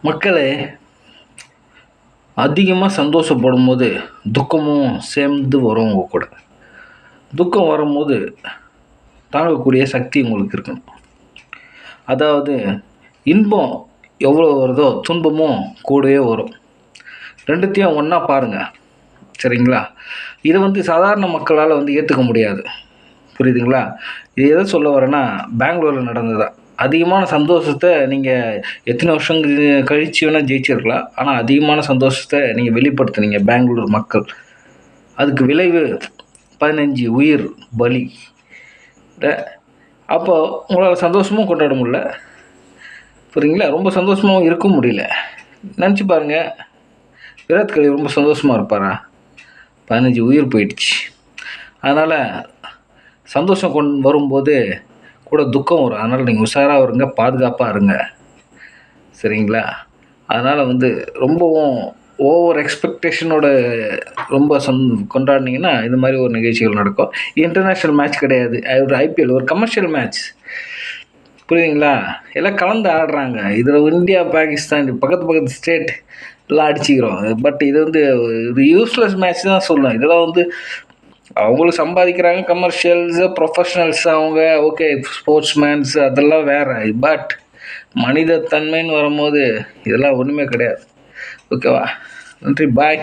மக்களே, அதிகமாக சந்தோஷப்படும்போது துக்கமும் சேர்ந்து வரும் உங்க கூட. துக்கம் வரும்போது தாங்கக்கூடிய சக்தி உங்களுக்கு இருக்கணும். அதாவது இன்பம் எவ்வளோ வருதோ துன்பமும் கூடவே வரும். ரெண்டுத்தையும் ஒன்றா பாருங்கள். சரிங்களா? இதை சாதாரண மக்களால் ஏற்றுக்க முடியாது. புரியுதுங்களா? இது எதை சொல்ல வரேன்னா, பெங்களூரில் நடந்ததா. அதிகமான சந்தோஷத்தை நீங்கள் எத்தனை வருஷம் கழிச்சு வேணால் ஜெயிச்சிருக்கலாம். ஆனால் அதிகமான சந்தோஷத்தை நீங்கள் வெளிப்படுத்துனீங்க பெங்களூர் மக்கள். அதுக்கு விளைவு 15 உயிர் பலி. அப்போ உங்களால் சந்தோஷமும் கொண்டாட முடியல. புரியுங்களா? ரொம்ப சந்தோஷமாகவும் இருக்க முடியல. நினச்சி பாருங்கள், விராட் கோலி ரொம்ப சந்தோஷமாக இருப்பாரா? 15 உயிர் போயிடுச்சு. அதனால் சந்தோஷம் வரும்போது கூட துக்கம் வரும். அதனால் நீங்கள் உஷாராக இருங்க, பாதுகாப்பாக இருங்க. சரிங்களா? அதனால் ரொம்பவும் ஓவர் எக்ஸ்பெக்டேஷனோட ரொம்ப கொண்டாடினீங்கன்னா இது மாதிரி ஒரு நிகழ்ச்சிகள் நடக்கும். இன்டர்நேஷ்னல் மேட்ச் கிடையாது, ஒரு ஐபிஎல், ஒரு கமர்ஷியல் மேட்ச். புரியுதுங்களா? எல்லாம் கலந்து ஆடுறாங்க. இதில் இந்தியா, பாகிஸ்தான், பக்கத்து ஸ்டேட் எல்லாம் அடிச்சுக்கிறோம். பட் இது ஒரு யூஸ்லெஸ் மேட்ச் தான் சொல்லணும். இதெல்லாம் அவங்களும் சம்பாதிக்கிறாங்க, கமர்ஷியல்ஸ், ப்ரொஃபஷனல்ஸ் அவங்க, ஓகே, ஸ்போர்ட்ஸ்மேன்ஸ், அதெல்லாம் வேறு. பட் மனித தன்மைன்னு வரும்போது இதெல்லாம் ஒன்றுமே கிடையாது. ஓகேவா? நன்றி, பாய்.